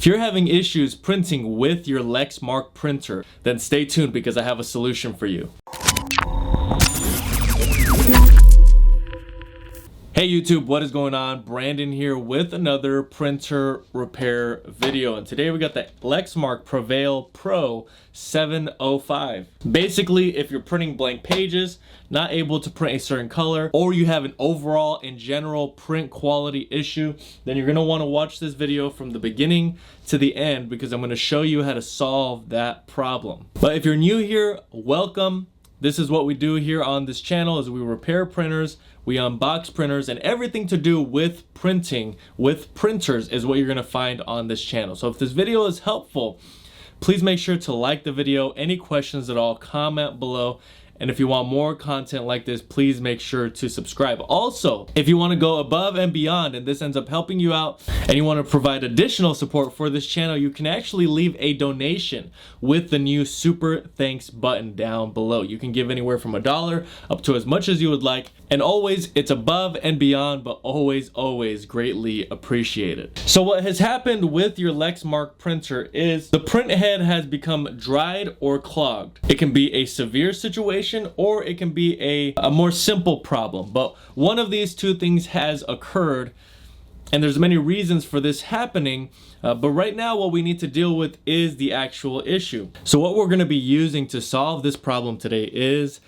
If you're having issues printing with your Lexmark printer, then stay tuned because I have a solution for you. Hey YouTube, what is going on? Brandon here with another printer repair video, and today we got the Lexmark Prevail Pro 705. Basically, if you're printing blank pages, not able to print a certain color, or you have an overall in general print quality issue, then you're going to want to watch this video from the beginning to the end because I'm going to show you how to solve that problem. But if you're new here, welcome. This is what we do here on this channel is we repair printers, we unbox printers, and everything to do with printing with printers is what you're gonna find on this channel. So if this video is helpful, please make sure to like the video. Any questions at all, comment below. And if you want more content like this, please make sure to subscribe. Also, if you want to go above and beyond and this ends up helping you out and you want to provide additional support for this channel, you can actually leave a donation with the new super thanks button down below. You can give anywhere from $1 up to as much as you would like. And always, it's above and beyond, but always greatly appreciated. So what has happened with your Lexmark printer is the print head has become dried or clogged. It can be a severe situation or it can be a more simple problem, but one of these two things has occurred, and there's many reasons for this happening, but right now what we need to deal with is the actual issue. So what we're going to be using to solve this problem today is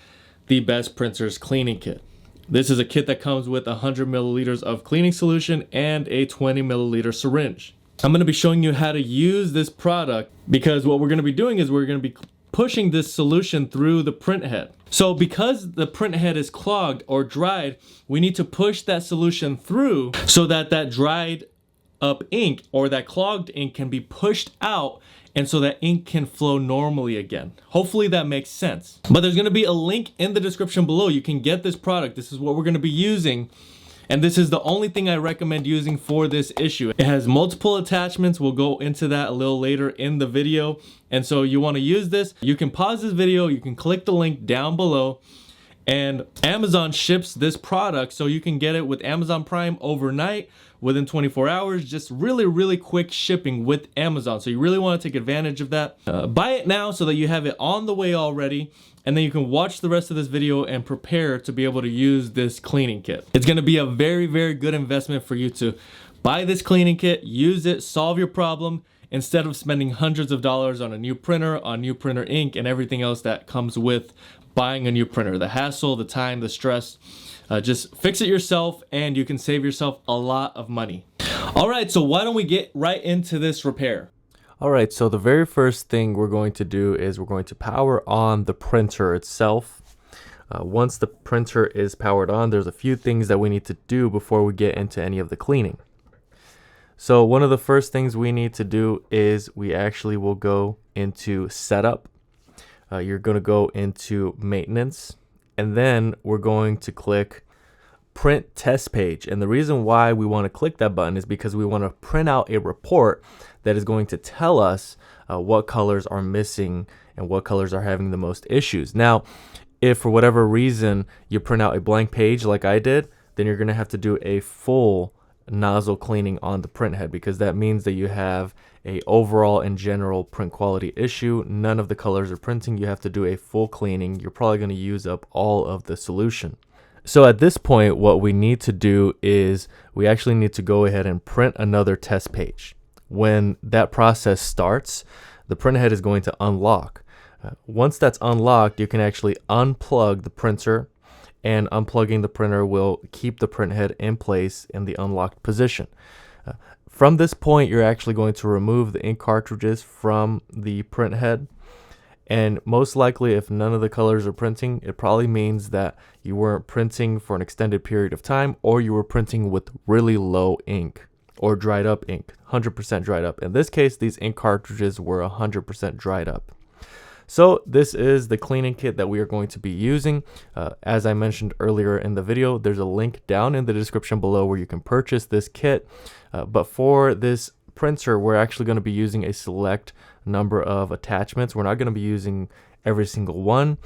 the Best Printers Cleaning Kit. This is a kit that comes with 100 milliliters of cleaning solution and a 20 milliliter syringe. I'm going to be showing you how to use this product because what we're going to be doing is we're going to be pushing this solution through the print head. So because the print head is clogged or dried, we need to push that solution through so that that dried up ink or that clogged ink can be pushed out, and so that ink can flow normally again. Hopefully that makes sense. But there's gonna be a link in the description below. You can get this product. This is what we're gonna be using. And this is the only thing I recommend using for this issue. It has multiple attachments. We'll go into that a little later in the video. And so you want to use this. You can pause this video. You can click the link down below. And Amazon ships this product so you can get it with Amazon Prime overnight within 24 hours. Just really quick shipping with Amazon. So you really want to take advantage of that. Buy it now so that you have it on the way already. And then you can watch the rest of this video and prepare to be able to use this cleaning kit. It's going to be a very good investment for you to buy this cleaning kit, use it, solve your problem, instead of spending hundreds of dollars on a new printer, on new printer ink, and everything else that comes with buying a new printer. The hassle, the time, the stress. Just fix it yourself and you can save yourself a lot of money. All right, so why don't we get right into this repair? All right, so the very first thing we're going to do is we're going to power on the printer itself. Once the printer is powered on, there's a few things that we need to do before we get into any of the cleaning. So one of the first things we need to do is we actually will go into setup. You're going to go into maintenance, and then we're going to click print test page. And the reason why we want to click that button is because we want to print out a report that is going to tell us what colors are missing and what colors are having the most issues. Now, if for whatever reason you print out a blank page like I did, then you're going to have to do a full nozzle cleaning on the print head, because that means that you have a overall and general print quality issue. None of the colors are printing. You have to do a full cleaning. You're probably going to use up all of the solution. So at this point, what we need to do is we actually need to go ahead and print another test page. When that process starts, the print head is going to unlock. Once that's unlocked, you can actually unplug the printer, and unplugging the printer will keep the print head in place in the unlocked position. From this point, you're actually going to remove the ink cartridges from the print head. And most likely, if none of the colors are printing, it probably means that you weren't printing for an extended period of time, or you were printing with really low ink or dried up ink, 100% dried up. In this case, these ink cartridges were 100% dried up. So this is the cleaning kit that we are going to be using. As I mentioned earlier in the video, there's a link down in the description below where you can purchase this kit. But for this printer, we're actually going to be using a select number of attachments. We're not going to be using every single one.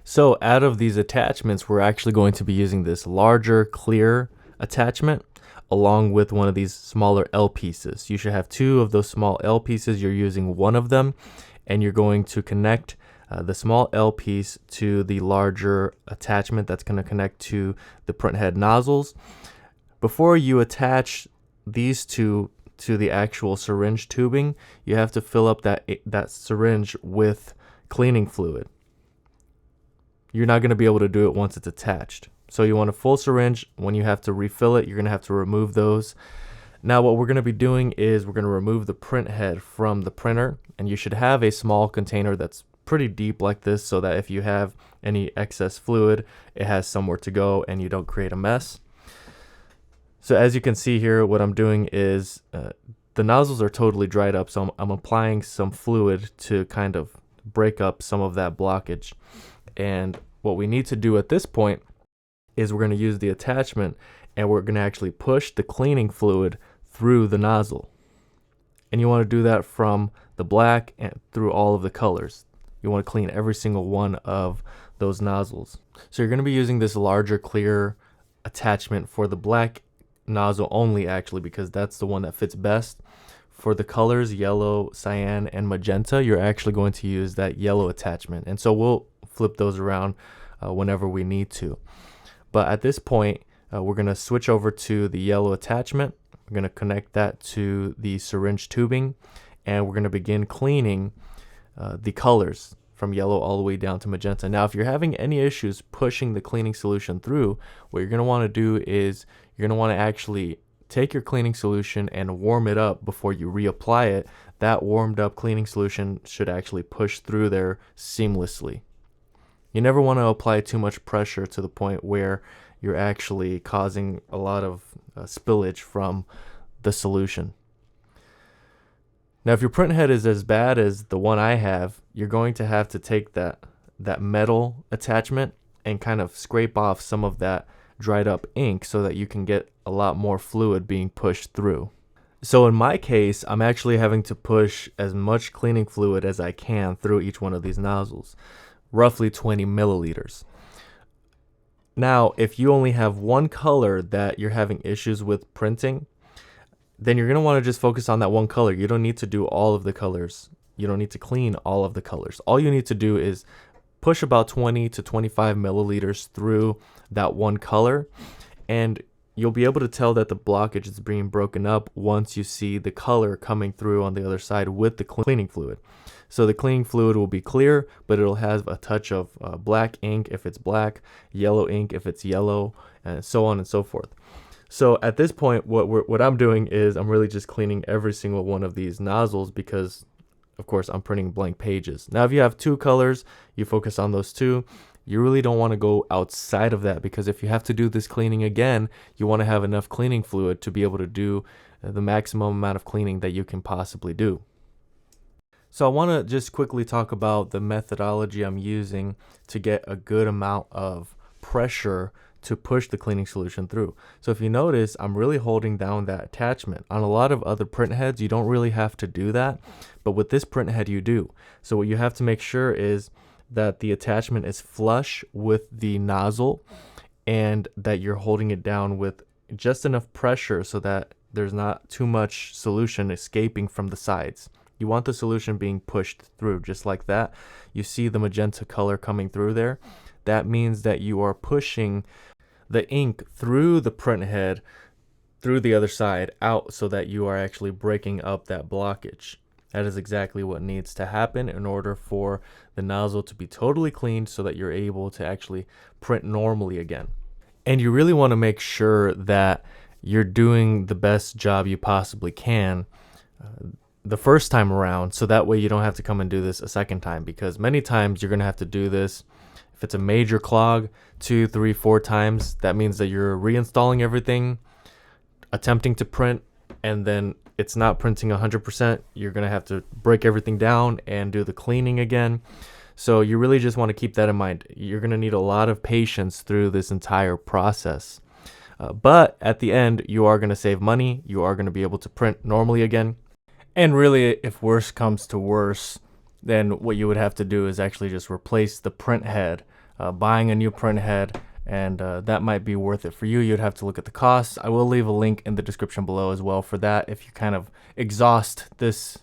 So out of these attachments, we're actually going to be using this larger clear attachment along with one of these smaller L pieces. You should have two of those small L pieces. You're using one of them, and you're going to connect the small L piece to the larger attachment that's going to connect to the printhead nozzles. Before you attach these two to the actual syringe tubing, you have to fill up that syringe with cleaning fluid. You're not going to be able to do it once it's attached. So you want a full syringe. When you have to refill it, you're going to have to remove those. Now what we're going to be doing is we're going to remove the print head from the printer, and you should have a small container that's pretty deep like this so that if you have any excess fluid, it has somewhere to go and you don't create a mess. So as you can see here, what I'm doing is the nozzles are totally dried up, so I'm applying some fluid to kind of break up some of that blockage. And what we need to do at this point is we're going to use the attachment, and we're going to actually push the cleaning fluid through the nozzle. And you want to do that from the black and through all of the colors. You want to clean every single one of those nozzles. So you're going to be using this larger clear attachment for the black nozzle only, actually, because that's the one that fits best. For the colors yellow, cyan, and magenta, you're actually going to use that yellow attachment. And so we'll flip those around whenever we need to. But at this point, we're going to switch over to the yellow attachment. We're going to connect that to the syringe tubing, and we're going to begin cleaning the colors from yellow all the way down to magenta. Now, if you're having any issues pushing the cleaning solution through, what you're going to want to do is you're going to want to actually take your cleaning solution and warm it up before you reapply it. That warmed up cleaning solution should actually push through there seamlessly. You never want to apply too much pressure to the point where you're actually causing a lot of spillage from the solution. Now, if your print head is as bad as the one I have, you're going to have to take that metal attachment and kind of scrape off some of that dried up ink so that you can get a lot more fluid being pushed through. So in my case, I'm actually having to push as much cleaning fluid as I can through each one of these nozzles, roughly 20 milliliters. Now, if you only have one color that you're having issues with printing, then you're going to want to just focus on that one color. You don't need to do all of the colors. You don't need to clean all of the colors. All you need to do is push about 20 to 25 milliliters through that one color, and you'll be able to tell that the blockage is being broken up once you see the color coming through on the other side with the cleaning fluid. So the cleaning fluid will be clear, but it'll have a touch of black ink if it's black, yellow ink if it's yellow, and so on and so forth. So at this point, what I'm doing is I'm really just cleaning every single one of these nozzles because, of course, I'm printing blank pages. Now, if you have two colors, you focus on those two. You really don't want to go outside of that, because if you have to do this cleaning again, you want to have enough cleaning fluid to be able to do the maximum amount of cleaning that you can possibly do. So I want to just quickly talk about the methodology I'm using to get a good amount of pressure to push the cleaning solution through. So if you notice, I'm really holding down that attachment. On a lot of other print heads, you don't really have to do that, but with this print head, you do. So what you have to make sure is that the attachment is flush with the nozzle and that you're holding it down with just enough pressure so that there's not too much solution escaping from the sides. You want the solution being pushed through just like that. You see the magenta color coming through there. That means that you are pushing the ink through the print head, through the other side out, so that you are actually breaking up that blockage. That is exactly what needs to happen in order for the nozzle to be totally cleaned so that you're able to actually print normally again. And you really want to make sure that you're doing the best job you possibly can the first time around, so that way you don't have to come and do this a second time, because many times you're going to have to do this. If it's a major clog, 2, 3, 4 times, that means that you're reinstalling everything, attempting to print, and then it's not printing 100%. You're going to have to break everything down and do the cleaning again. So you really just want to keep that in mind. You're going to need a lot of patience through this entire process. But at the end, you are going to save money. You are going to be able to print normally again. And really, if worse comes to worse, then what you would have to do is actually just replace the print head, buying a new print head and that might be worth it for you. You'd have to look at the costs. I will leave a link in the description below as well for that if you kind of exhaust this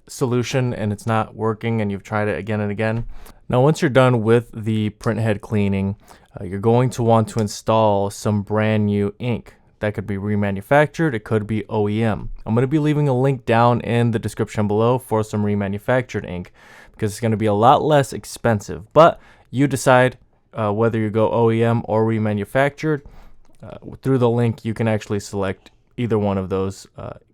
solution and it's not working and you've tried it again and again. Now once you're done with the Printhead cleaning, you're going to want to install some brand new ink. That could be remanufactured, it could be OEM. I'm going to be leaving a link down in the description below for some remanufactured ink because it's going to be a lot less expensive, but you decide whether you go OEM or remanufactured. Through the link you can actually select either one of those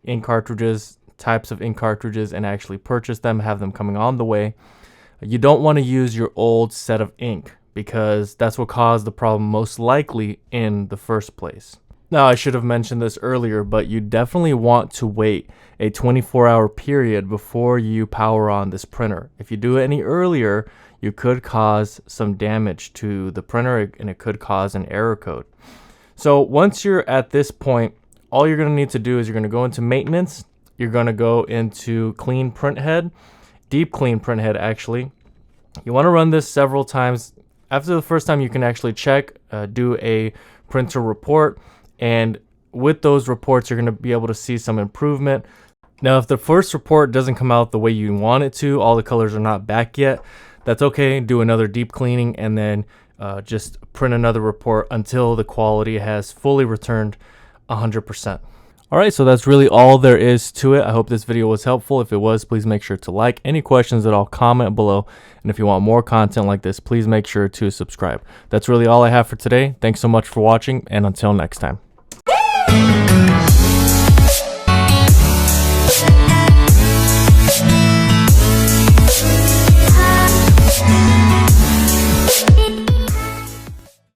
ink cartridges, types of ink cartridges, and actually purchase them, have them coming on the way. You don't want to use your old set of ink because that's what caused the problem most likely in the first place. Now, I should have mentioned this earlier, but you definitely want to wait a 24-hour period before you power on this printer. If you do it any earlier, you could cause some damage to the printer and it could cause an error code. So once you're at this point, all you're going to need to do is you're going to go into maintenance. You're going to go into clean printhead, deep clean printhead actually. You want to run this several times. After the first time, you can actually check, do a printer report, and with those reports, you're going to be able to see some improvement. Now, if the first report doesn't come out the way you want it to, all the colors are not back yet, that's okay. Do another deep cleaning and then just print another report until the quality has fully returned 100%. All right, so that's really all there is to it. I hope this video was helpful. If it was, please make sure to like. Any questions at all, comment below. And if you want more content like this, please make sure to subscribe. That's really all I have for today. Thanks so much for watching, and until next time.